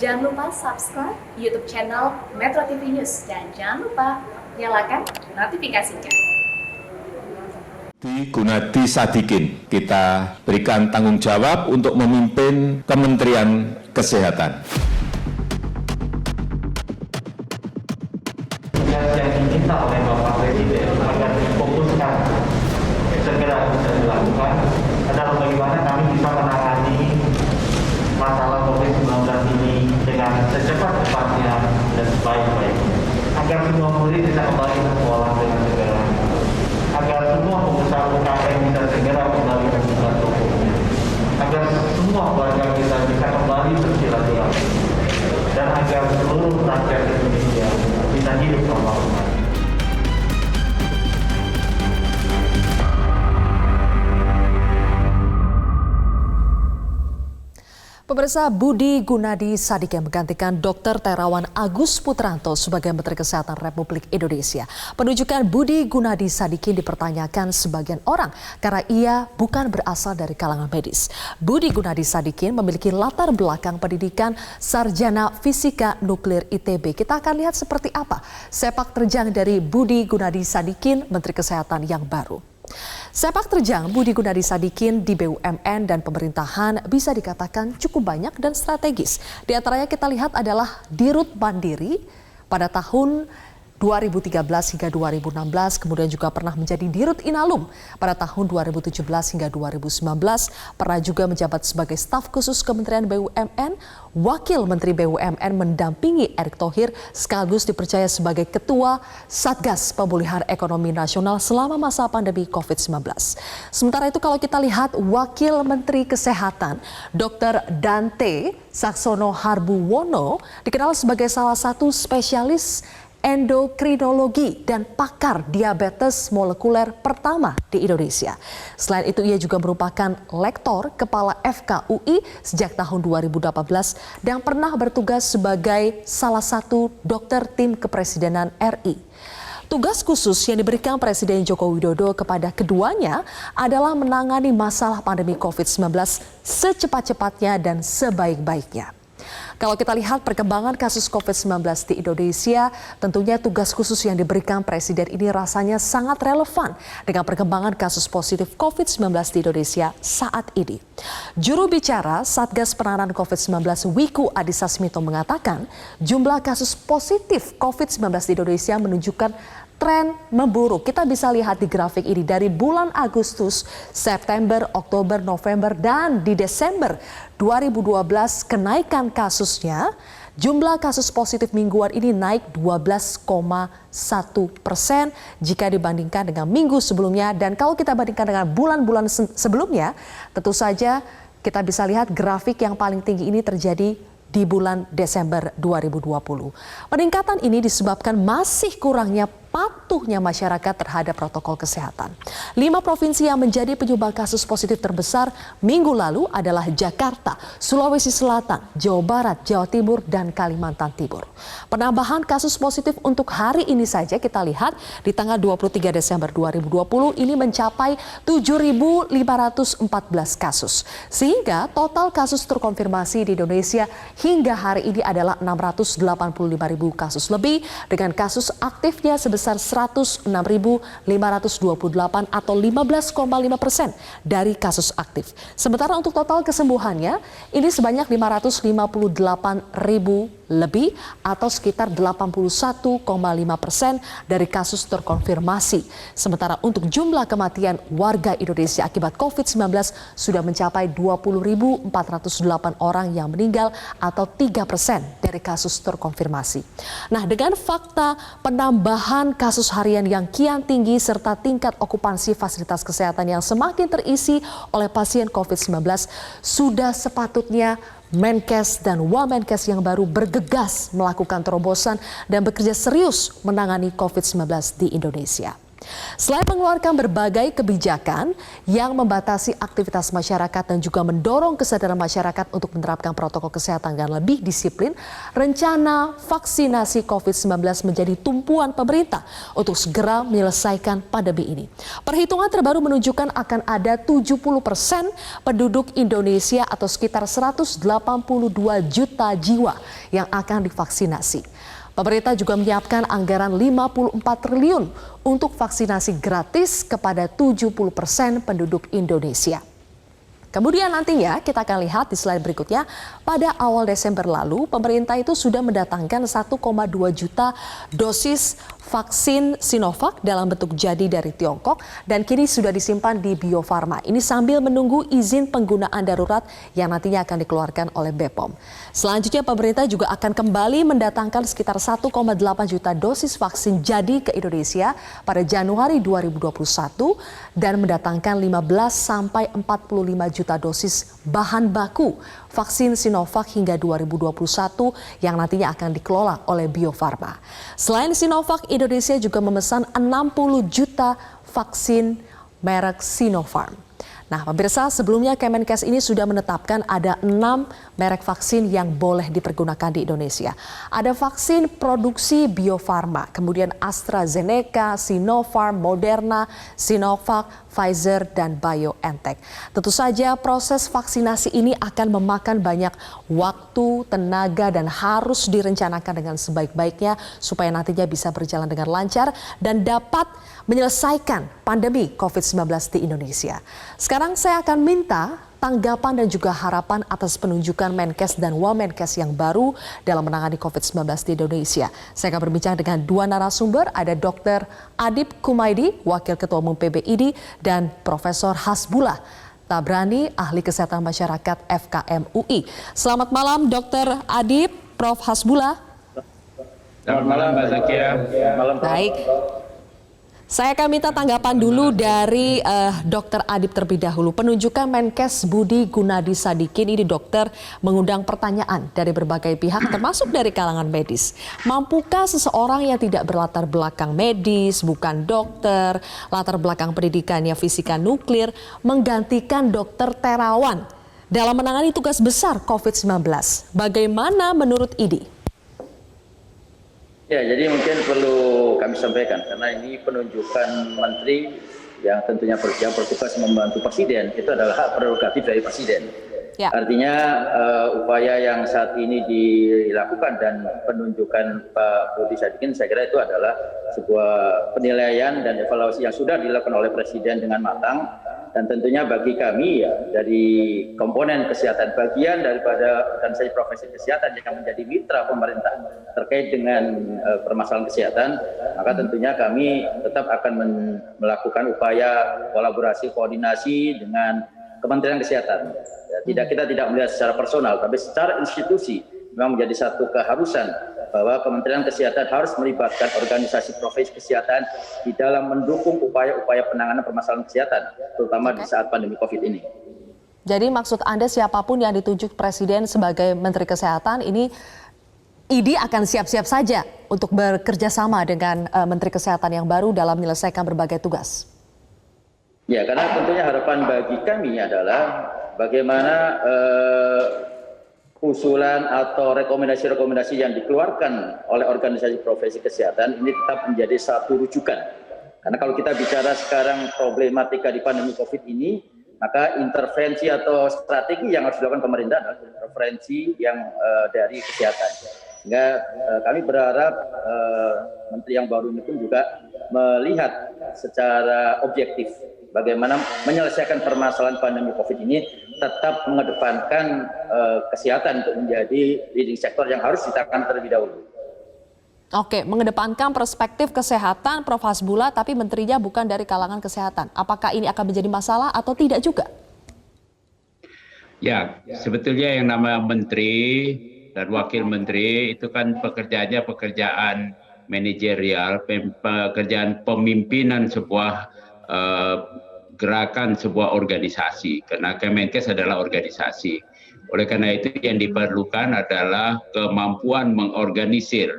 Jangan lupa subscribe YouTube channel Metro TV News dan jangan lupa nyalakan notifikasinya. Gunadi Sadikin, kita berikan tanggung jawab untuk memimpin Kementerian Kesehatan. Yang diminta oleh Bapak Presiden agar difokuskan segera bisa dilakukan adalah bagaimana kami bisa menangani masalah COVID-19 ini dengan secepat-cepatnya dan sebaik-baiknya agar semua murid bisa kembali ke sekolah dengan segera, agar semua pengusaha UKM bisa segera kembali membuka tokonya, agar semua warga kita bisa kembali bersilaturahmi, dan agar seluruh rakyat Indonesia bisa hidup normal. Pemirsa, Budi Gunadi Sadikin menggantikan Dr. Terawan Agus Putranto sebagai Menteri Kesehatan Republik Indonesia. Penunjukan Budi Gunadi Sadikin dipertanyakan sebagian orang karena ia bukan berasal dari kalangan medis. Budi Gunadi Sadikin memiliki latar belakang pendidikan sarjana fisika nuklir ITB. Kita akan lihat seperti apa sepak terjang dari Budi Gunadi Sadikin, Menteri Kesehatan yang baru. Sepak terjang Budi Gunadi Sadikin di BUMN dan pemerintahan bisa dikatakan cukup banyak dan strategis. Di antaranya kita lihat adalah Dirut Mandiri pada tahun 2013 hingga 2016, kemudian juga pernah menjadi Dirut Inalum pada tahun 2017 hingga 2019, pernah juga menjabat sebagai staf khusus Kementerian BUMN, Wakil Menteri BUMN mendampingi Erick Thohir, sekaligus dipercaya sebagai Ketua Satgas Pemulihan Ekonomi Nasional selama masa pandemi COVID-19. Sementara itu kalau kita lihat Wakil Menteri Kesehatan, Dr. Dante Saxono Harbuwono dikenal sebagai salah satu spesialis endokrinologi dan pakar diabetes molekuler pertama di Indonesia. Selain itu ia juga merupakan lektor kepala FKUI sejak tahun 2018 dan pernah bertugas sebagai salah satu dokter tim kepresidenan RI. Tugas khusus yang diberikan Presiden Joko Widodo kepada keduanya adalah menangani masalah pandemi COVID-19 secepat-cepatnya dan sebaik-baiknya. Kalau kita lihat perkembangan kasus COVID-19 di Indonesia, tentunya tugas khusus yang diberikan Presiden ini rasanya sangat relevan dengan perkembangan kasus positif COVID-19 di Indonesia saat ini. Juru bicara Satgas Penanganan COVID-19 Wiku Adhisa Smito mengatakan jumlah kasus positif COVID-19 di Indonesia menunjukkan tren memburuk. Kita bisa lihat di grafik ini dari bulan Agustus, September, Oktober, November, dan di Desember 2012 kenaikan kasusnya, jumlah kasus positif mingguan ini naik 12,1% jika dibandingkan dengan minggu sebelumnya. Dan kalau kita bandingkan dengan bulan-bulan sebelumnya, tentu saja kita bisa lihat grafik yang paling tinggi ini terjadi di bulan Desember 2020. Peningkatan ini disebabkan masih kurangnya patuhnya masyarakat terhadap protokol kesehatan. 5 provinsi yang menjadi penyumbang kasus positif terbesar minggu lalu adalah Jakarta, Sulawesi Selatan, Jawa Barat, Jawa Timur, dan Kalimantan Timur. Penambahan kasus positif untuk hari ini saja kita lihat di tanggal 23 Desember 2020 ini mencapai 7.514 kasus. Sehingga total kasus terkonfirmasi di Indonesia hingga hari ini adalah 685.000 kasus lebih dengan kasus aktifnya sebesar 106.528 atau 15,5% dari kasus aktif. Sementara untuk total kesembuhannya ini sebanyak 558.000 lebih atau sekitar 81,5% dari kasus terkonfirmasi. Sementara untuk jumlah kematian warga Indonesia akibat COVID-19 sudah mencapai 20.408 orang yang meninggal atau 3% dari kasus terkonfirmasi. Nah, dengan fakta penambahan kasus harian yang kian tinggi serta tingkat okupansi fasilitas kesehatan yang semakin terisi oleh pasien COVID-19, sudah sepatutnya Menkes dan Wamenkes yang baru bergegas melakukan terobosan dan bekerja serius menangani COVID-19 di Indonesia. Selain mengeluarkan berbagai kebijakan yang membatasi aktivitas masyarakat dan juga mendorong kesadaran masyarakat untuk menerapkan protokol kesehatan dan lebih disiplin, rencana vaksinasi COVID-19 menjadi tumpuan pemerintah untuk segera menyelesaikan pandemi ini. Perhitungan terbaru menunjukkan akan ada 70% penduduk Indonesia atau sekitar 182 juta jiwa yang akan divaksinasi. Pemerintah juga menyiapkan anggaran 54 triliun untuk vaksinasi gratis kepada 70% penduduk Indonesia. Kemudian nantinya kita akan lihat di slide berikutnya, pada awal Desember lalu pemerintah itu sudah mendatangkan 1,2 juta dosis vaksin Sinovac dalam bentuk jadi dari Tiongkok dan kini sudah disimpan di Bio Farma. Ini sambil menunggu izin penggunaan darurat yang nantinya akan dikeluarkan oleh BPOM. Selanjutnya pemerintah juga akan kembali mendatangkan sekitar 1,8 juta dosis vaksin jadi ke Indonesia pada Januari 2021 dan mendatangkan 15 sampai 45 juta dosis bahan baku vaksin Sinovac hingga 2021 yang nantinya akan dikelola oleh Bio Farma. Selain Sinovac, Indonesia juga memesan 60 juta vaksin merek Sinopharm. Nah, pemirsa, sebelumnya Kemenkes ini sudah menetapkan ada 6 merek vaksin yang boleh dipergunakan di Indonesia. Ada vaksin produksi Bio Farma, kemudian AstraZeneca, Sinopharm, Moderna, Sinovac, Pfizer, dan BioNTech. Tentu saja proses vaksinasi ini akan memakan banyak waktu, tenaga, dan harus direncanakan dengan sebaik-baiknya supaya nantinya bisa berjalan dengan lancar dan dapat menyelesaikan pandemi COVID-19 di Indonesia. Sekarang saya akan minta tanggapan dan juga harapan atas penunjukan Menkes dan Wamenkes yang baru dalam menangani COVID-19 di Indonesia. Saya akan berbincang dengan dua narasumber, ada Dr. Adip Kumaydi, Wakil Ketua Umum PBID, dan Profesor Hasbullah Tabrani, Ahli Kesehatan Masyarakat FKM UI. Selamat malam Dr. Adip, Prof. Hasbullah. Selamat malam Mbak Zakia. Baik. Saya akan minta tanggapan dulu dari Dr. Adip terlebih dahulu. Penunjukan Menkes Budi Gunadi Sadikin ini dokter mengundang pertanyaan dari berbagai pihak termasuk dari kalangan medis. Mampukah seseorang yang tidak berlatar belakang medis, bukan dokter, latar belakang pendidikannya fisika nuklir, menggantikan Dr. Terawan dalam menangani tugas besar COVID-19? Bagaimana menurut IDI? Ya, jadi mungkin perlu kami sampaikan karena ini penunjukan menteri yang tentunya bertugas membantu presiden, itu adalah hak prerogatif dari presiden. Ya. Artinya upaya yang saat ini dilakukan dan penunjukan Pak Budi Sadikin, saya kira itu adalah sebuah penilaian dan evaluasi yang sudah dilakukan oleh presiden dengan matang. Dan tentunya bagi kami ya, dari komponen kesehatan, bagian daripada organisasi profesi kesehatan yang menjadi mitra pemerintah terkait dengan permasalahan kesehatan, maka tentunya kami tetap akan melakukan upaya kolaborasi, koordinasi dengan Kementerian Kesehatan. Ya, kita tidak melihat secara personal, tapi secara institusi memang menjadi satu keharusan bahwa Kementerian Kesehatan harus melibatkan organisasi profesi kesehatan di dalam mendukung upaya-upaya penanganan permasalahan kesehatan, terutama di saat pandemi COVID ini. Jadi maksud Anda siapapun yang ditunjuk Presiden sebagai Menteri Kesehatan ini, IDI akan siap-siap saja untuk bekerja sama dengan Menteri Kesehatan yang baru dalam menyelesaikan berbagai tugas? Ya, karena tentunya harapan bagi kami adalah bagaimana usulan atau rekomendasi-rekomendasi yang dikeluarkan oleh organisasi profesi kesehatan ini tetap menjadi satu rujukan. Karena kalau kita bicara sekarang problematika di pandemi COVID ini, maka intervensi atau strategi yang harus dilakukan pemerintah adalah intervensi yang dari kesehatan. Sehingga kami berharap menteri yang baru ini pun juga melihat secara objektif bagaimana menyelesaikan permasalahan pandemi COVID ini, tetap mengedepankan kesehatan untuk menjadi leading sektor yang harus ditekan terlebih dahulu. Oke, mengedepankan perspektif kesehatan, Prof. Hasbullah, tapi menterinya bukan dari kalangan kesehatan. Apakah ini akan menjadi masalah atau tidak juga? Ya, sebetulnya yang namanya menteri dan wakil menteri itu kan pekerjaannya pekerjaan manajerial, pekerjaan pemimpinan sebuah gerakan sebuah organisasi, karena Kemenkes adalah organisasi. Oleh karena itu yang diperlukan adalah kemampuan mengorganisir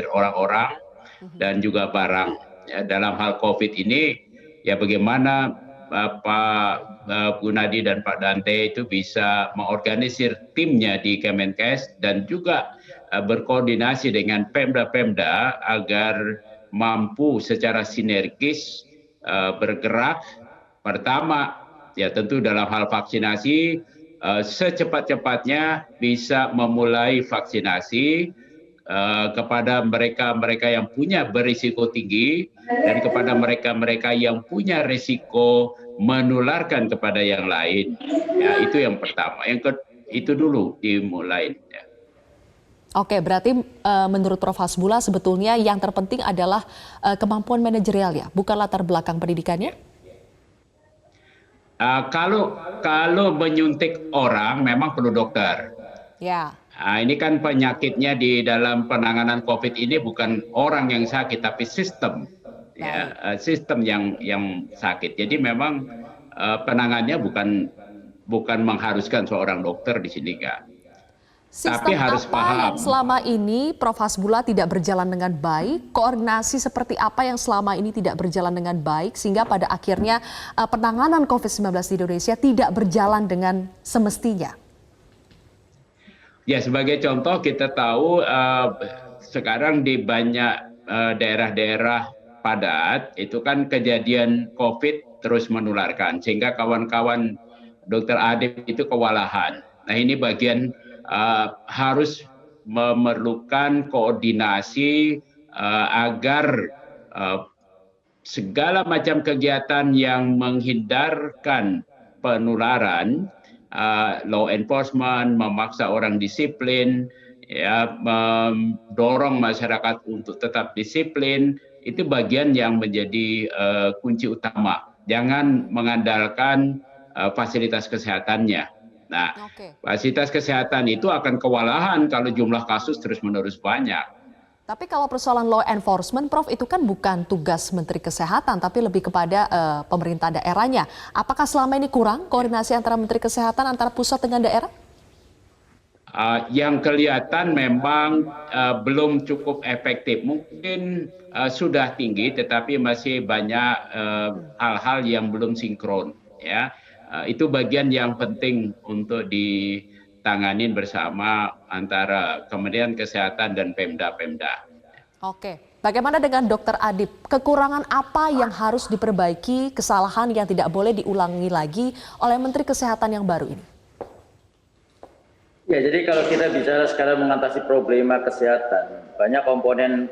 orang-orang dan juga barang. ya, dalam hal COVID ini, ya bagaimana Pak Gunadi dan Pak Dante itu bisa mengorganisir timnya di Kemenkes dan juga berkoordinasi dengan Pemda-Pemda agar mampu secara sinergis bergerak. Pertama, ya tentu dalam hal vaksinasi, secepat-cepatnya bisa memulai vaksinasi kepada mereka-mereka yang punya berisiko tinggi dan kepada mereka-mereka yang punya risiko menularkan kepada yang lain. Ya, itu yang pertama. Itu dulu dimulai. Ya. Oke, berarti menurut Prof. Hasbullah sebetulnya yang terpenting adalah kemampuan manajerial ya, bukan latar belakang pendidikannya? Kalau menyuntik orang memang perlu dokter. Ya. Nah, ini kan penyakitnya di dalam penanganan COVID ini bukan orang yang sakit, tapi sistem, ya, sistem yang sakit. Jadi memang penanganannya bukan mengharuskan seorang dokter di sini, Kak. Sistem Tapi harus apa paham. yang selama ini Prof. Hasbullah tidak berjalan dengan baik? Koordinasi seperti apa yang selama ini tidak berjalan dengan baik sehingga pada akhirnya penanganan COVID-19 di Indonesia tidak berjalan dengan semestinya? Ya, sebagai contoh kita tahu sekarang di banyak daerah-daerah padat itu kan kejadian COVID terus menularkan sehingga kawan-kawan Dr. Adib itu kewalahan. Nah, ini bagian harus memerlukan koordinasi agar segala macam kegiatan yang menghindarkan penularan, law enforcement, memaksa orang disiplin, ya, mendorong masyarakat untuk tetap disiplin, itu bagian yang menjadi kunci utama. Jangan mengandalkan fasilitas kesehatannya. Nah, fasilitas kesehatan itu akan kewalahan kalau jumlah kasus terus-menerus banyak. Tapi kalau persoalan law enforcement, Prof, itu kan bukan tugas Menteri Kesehatan, tapi lebih kepada pemerintah daerahnya. Apakah selama ini kurang koordinasi antara Menteri Kesehatan, antara pusat dengan daerah? Yang kelihatan memang belum cukup efektif. Mungkin sudah tinggi, tetapi masih banyak hal-hal yang belum sinkron. Ya, itu bagian yang penting untuk ditanganin bersama antara Kementerian Kesehatan dan Pemda-Pemda. Oke, bagaimana dengan Dr. Adib? Kekurangan apa yang harus diperbaiki, kesalahan yang tidak boleh diulangi lagi oleh Menteri Kesehatan yang baru ini? Ya, jadi kalau kita bicara sekarang mengatasi problema kesehatan, banyak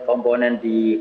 komponen di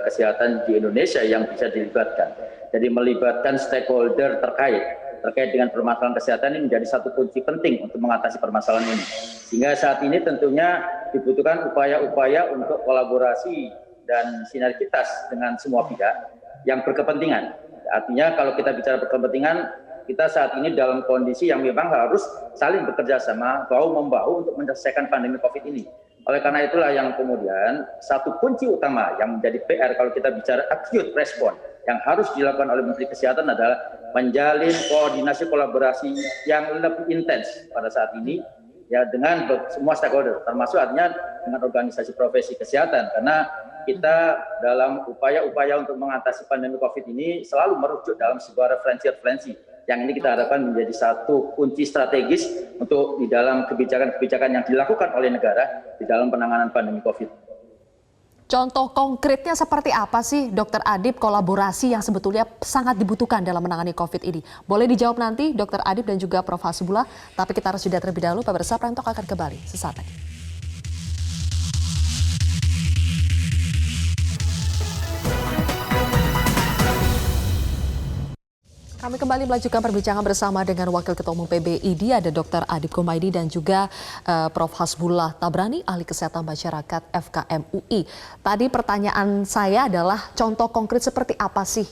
kesehatan di Indonesia yang bisa dilibatkan. Jadi melibatkan stakeholder terkait dengan permasalahan kesehatan ini menjadi satu kunci penting untuk mengatasi permasalahan ini. Sehingga saat ini tentunya dibutuhkan upaya-upaya untuk kolaborasi dan sinergitas dengan semua pihak yang berkepentingan. Artinya kalau kita bicara berkepentingan, kita saat ini dalam kondisi yang memang harus saling bekerja sama, bahu-membahu untuk menyelesaikan pandemi COVID ini. Oleh karena itulah yang kemudian satu kunci utama yang menjadi PR kalau kita bicara acute response yang harus dilakukan oleh Menteri Kesehatan adalah menjalin koordinasi kolaborasi yang lebih intens pada saat ini ya dengan semua stakeholder, termasuk artinya dengan organisasi profesi kesehatan, karena kita dalam upaya-upaya untuk mengatasi pandemi COVID ini selalu merujuk dalam sebuah referensi yang ini kita harapkan menjadi satu kunci strategis untuk di dalam kebijakan-kebijakan yang dilakukan oleh negara di dalam penanganan pandemi COVID. Contoh konkretnya seperti apa sih, Dr. Adib, kolaborasi yang sebetulnya sangat dibutuhkan dalam menangani COVID ini? Boleh dijawab nanti, Dr. Adib dan juga Prof. Hasbullah, tapi kita harus jeda terlebih dahulu. Pemirsa, Prime Talk akan kembali sesaat lagi. Kami kembali melanjutkan perbincangan bersama dengan Wakil Ketua Umum PBID, ada Dr. Adib Kumaydi dan juga Prof. Hasbullah Tabrani, Ahli Kesehatan Masyarakat FKM UI. Tadi pertanyaan saya adalah contoh konkret seperti apa sih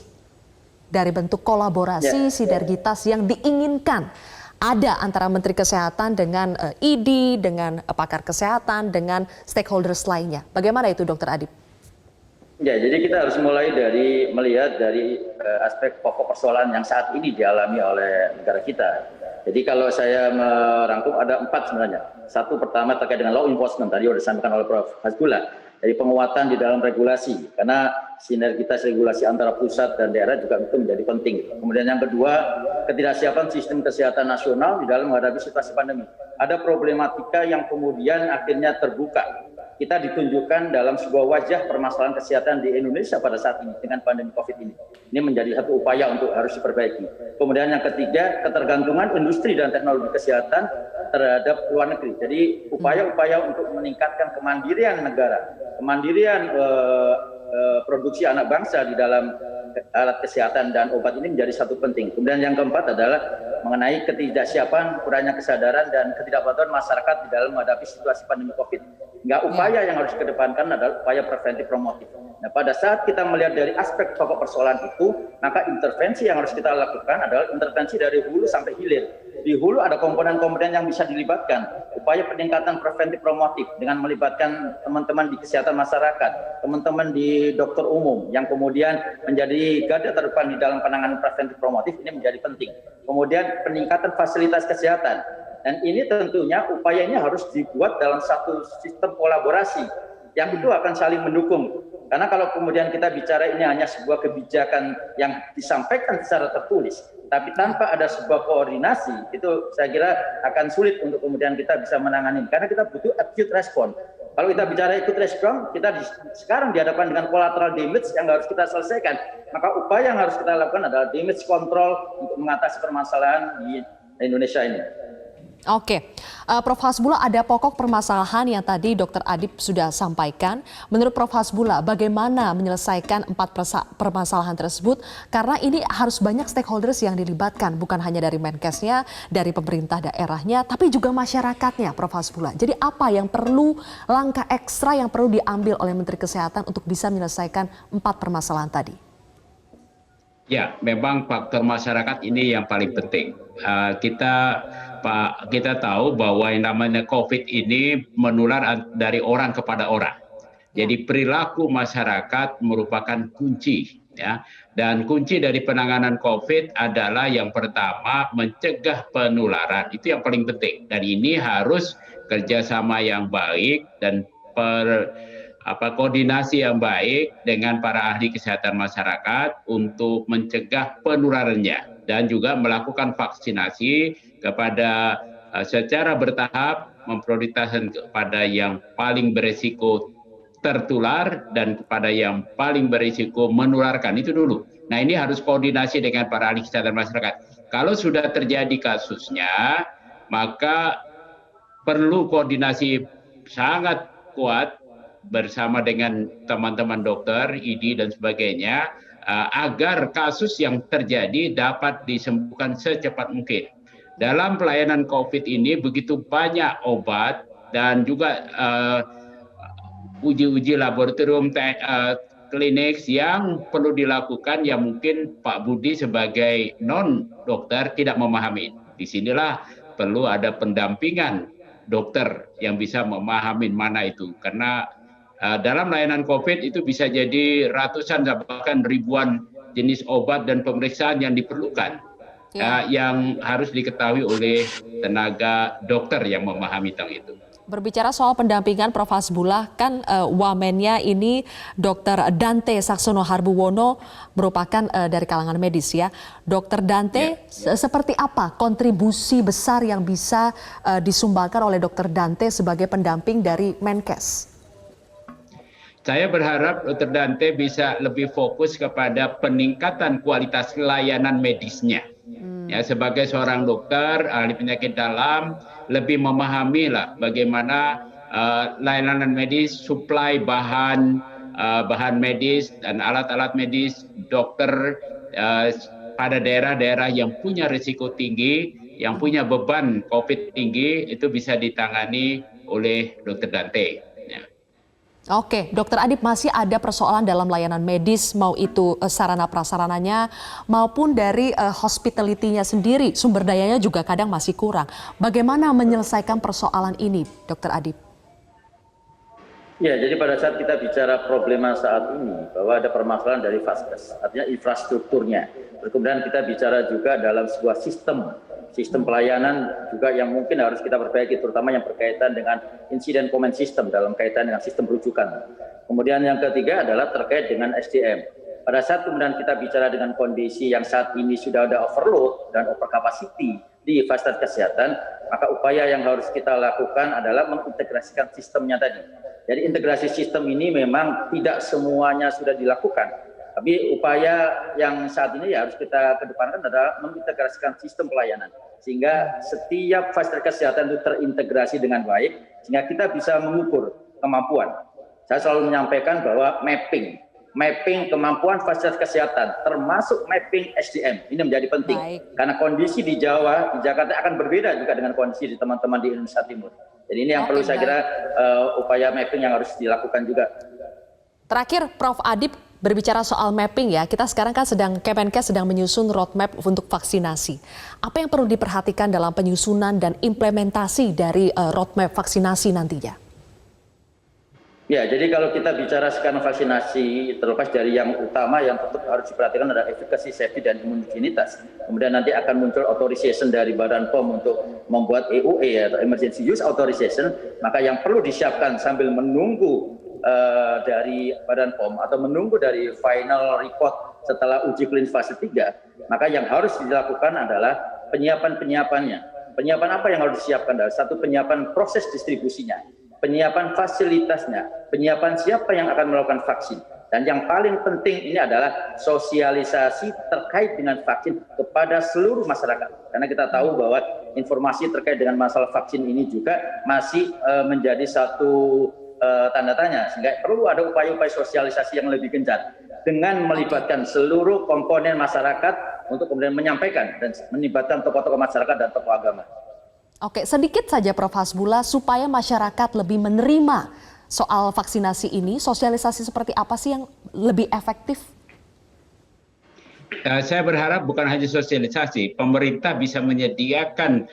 dari bentuk kolaborasi, sinergitas yang diinginkan ada antara Menteri Kesehatan dengan ID, dengan pakar kesehatan, dengan stakeholders lainnya. Bagaimana itu, Dr. Adib? Ya, jadi kita harus mulai dari melihat dari aspek pokok persoalan yang saat ini dialami oleh negara kita. Jadi kalau saya merangkum ada 4 sebenarnya. Satu pertama terkait dengan law enforcement, tadi sudah disampaikan oleh Prof. Hasbullah. Jadi penguatan di dalam regulasi, karena sinergitas regulasi antara pusat dan daerah juga itu menjadi penting. Kemudian yang kedua, ketidaksiapan sistem kesehatan nasional di dalam menghadapi situasi pandemi. Ada problematika yang kemudian akhirnya terbuka. Kita ditunjukkan dalam sebuah wajah permasalahan kesehatan di Indonesia pada saat ini dengan pandemi COVID ini. Ini menjadi satu upaya untuk harus diperbaiki. Kemudian yang ketiga, ketergantungan industri dan teknologi kesehatan terhadap luar negeri. Jadi upaya-upaya untuk meningkatkan kemandirian negara, kemandirian produksi anak bangsa di dalam alat kesehatan dan obat ini menjadi satu penting. Kemudian yang keempat adalah mengenai ketidaksiapan, kurangnya kesadaran dan ketidakpatuhan masyarakat di dalam menghadapi situasi pandemi COVID. Hingga upaya yang harus dikedepankan adalah upaya preventif promotif. Nah, pada saat kita melihat dari aspek pokok persoalan itu, maka intervensi yang harus kita lakukan adalah intervensi dari hulu sampai hilir. Di hulu ada komponen-komponen yang bisa dilibatkan. Upaya peningkatan preventif promotif dengan melibatkan teman-teman di kesehatan masyarakat, teman-teman di dokter umum yang kemudian menjadi garda terdepan di dalam penanganan preventif promotif ini menjadi penting. Kemudian peningkatan fasilitas kesehatan. Dan ini tentunya upayanya harus dibuat dalam satu sistem kolaborasi yang itu akan saling mendukung. Karena kalau kemudian kita bicara ini hanya sebuah kebijakan yang disampaikan secara tertulis, tapi tanpa ada sebuah koordinasi, itu saya kira akan sulit untuk kemudian kita bisa menangani. Karena kita butuh acute response. Kalau kita bicara acute response, kita sekarang dihadapkan dengan collateral damage yang harus kita selesaikan. Maka upaya yang harus kita lakukan adalah damage control untuk mengatasi permasalahan di Indonesia ini. Oke, Prof. Hasbullah, ada pokok permasalahan yang tadi Dr. Adib sudah sampaikan. Menurut Prof. Hasbullah, bagaimana menyelesaikan 4 permasalahan tersebut? Karena ini harus banyak stakeholders yang dilibatkan, bukan hanya dari Menkesnya, dari pemerintah daerahnya, tapi juga masyarakatnya, Prof. Hasbullah. Jadi apa yang perlu, langkah ekstra yang perlu diambil oleh Menteri Kesehatan untuk bisa menyelesaikan 4 permasalahan tadi? Ya, memang faktor masyarakat ini yang paling penting. Kita tahu bahwa yang namanya COVID ini menular dari orang kepada orang. Jadi perilaku masyarakat merupakan kunci, ya. Dan kunci dari penanganan COVID adalah yang pertama mencegah penularan. Itu yang paling penting. Dan ini harus kerjasama yang baik dan koordinasi yang baik dengan para ahli kesehatan masyarakat untuk mencegah penularannya dan juga melakukan vaksinasi kepada secara bertahap, memprioritaskan kepada yang paling berisiko tertular dan kepada yang paling berisiko menularkan, itu dulu. Nah, ini harus koordinasi dengan para ahli kesehatan masyarakat. Kalau sudah terjadi kasusnya, maka perlu koordinasi sangat kuat bersama dengan teman-teman dokter, ID dan sebagainya, agar kasus yang terjadi dapat disembuhkan secepat mungkin. Dalam pelayanan COVID ini begitu banyak obat dan juga uji-uji laboratorium klinik yang perlu dilakukan yang mungkin Pak Budi sebagai non-dokter tidak memahami. Disinilah perlu ada pendampingan dokter yang bisa memahami mana itu. Karena dalam layanan COVID itu bisa jadi ratusan bahkan ribuan jenis obat dan pemeriksaan yang diperlukan, yang harus diketahui oleh tenaga dokter yang memahami tentang itu. Berbicara soal pendampingan, Prof. Hasbullah, kan wamennya ini Dr. Dante Saxono Harbuwono merupakan dari kalangan medis, ya. Dr. Dante, seperti apa kontribusi besar yang bisa disumbangkan oleh Dr. Dante sebagai pendamping dari Menkes? Saya berharap Dr. Dante bisa lebih fokus kepada peningkatan kualitas layanan medisnya. Ya, sebagai seorang dokter ahli penyakit dalam, lebih memahami bagaimana layanan medis, suplai bahan medis dan alat-alat medis dokter pada daerah-daerah yang punya risiko tinggi, yang punya beban COVID tinggi, itu bisa ditangani oleh Dr. Dante. Oke, Dokter Adib, masih ada persoalan dalam layanan medis, mau itu sarana prasarananya maupun dari hospitality-nya sendiri, sumber dayanya juga kadang masih kurang. Bagaimana menyelesaikan persoalan ini, Dokter Adib? Ya, jadi pada saat kita bicara problema saat ini, bahwa ada permasalahan dari Vaskes, artinya infrastrukturnya. Kemudian kita bicara juga dalam sebuah sistem pelayanan juga yang mungkin harus kita perbaiki, terutama yang berkaitan dengan insiden comment system dalam kaitan dengan sistem rujukan. Kemudian yang ketiga adalah terkait dengan SDM. Pada saat kemudian kita bicara dengan kondisi yang saat ini sudah ada overload dan overcapacity di fasilitas kesehatan, maka upaya yang harus kita lakukan adalah mengintegrasikan sistemnya tadi. Jadi integrasi sistem ini memang tidak semuanya sudah dilakukan, tapi upaya yang saat ini ya harus kita kedepankan adalah mengintegrasikan sistem pelayanan, sehingga setiap fasilitas kesehatan itu terintegrasi dengan baik, sehingga kita bisa mengukur kemampuan. Saya selalu menyampaikan bahwa mapping kemampuan fasilitas kesehatan, termasuk mapping SDM, ini menjadi penting. Baik. Karena kondisi di Jawa, di Jakarta akan berbeda juga dengan kondisi di teman-teman di Indonesia Timur. Jadi ini yang perlu saya kira upaya mapping yang harus dilakukan juga. Terakhir, Prof. Adib berbicara soal mapping ya, kita sekarang kan Kemenkes sedang menyusun roadmap untuk vaksinasi. Apa yang perlu diperhatikan dalam penyusunan dan implementasi dari roadmap vaksinasi nantinya? Ya, jadi kalau kita bicara sekarang vaksinasi, terlepas dari yang utama yang tetap harus diperhatikan adalah efficacy, safety, dan imunogenitas. Kemudian nanti akan muncul authorization dari Badan POM untuk membuat EUA atau Emergency Use Authorization. Maka yang perlu disiapkan sambil menunggu dari Badan POM atau menunggu dari final report setelah uji klinis fase 3, maka yang harus dilakukan adalah penyiapannya. Penyiapan apa yang harus disiapkan? Satu, penyiapan proses distribusinya, penyiapan fasilitasnya, penyiapan siapa yang akan melakukan vaksin. Dan yang paling penting ini adalah sosialisasi terkait dengan vaksin kepada seluruh masyarakat. Karena kita tahu bahwa informasi terkait dengan masalah vaksin ini juga masih menjadi satu tanda tanya. Sehingga perlu ada upaya-upaya sosialisasi yang lebih gencar dengan melibatkan seluruh komponen masyarakat untuk kemudian menyampaikan dan melibatkan tokoh-tokoh masyarakat dan tokoh agama. Oke, sedikit saja Prof. Hasbullah, supaya masyarakat lebih menerima soal vaksinasi ini, sosialisasi seperti apa sih yang lebih efektif? Saya berharap bukan hanya sosialisasi, pemerintah bisa menyediakan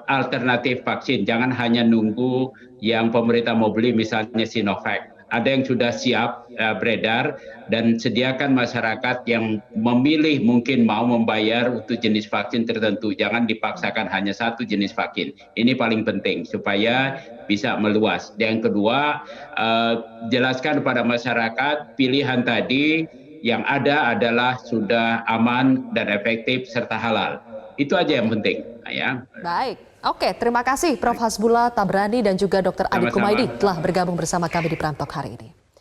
alternatif vaksin. Jangan hanya nunggu yang pemerintah mau beli, misalnya Sinovac. Ada yang sudah siap beredar, dan sediakan masyarakat yang memilih mungkin mau membayar untuk jenis vaksin tertentu. Jangan dipaksakan hanya satu jenis vaksin. Ini paling penting supaya bisa meluas. Yang kedua, jelaskan kepada masyarakat pilihan tadi yang ada adalah sudah aman dan efektif serta halal. Itu aja yang penting. Ya. Baik. Oke, terima kasih Prof. Hasbullah Tabrani dan juga Dr. Adib Kumaydi telah bergabung bersama kami di Prantok hari ini.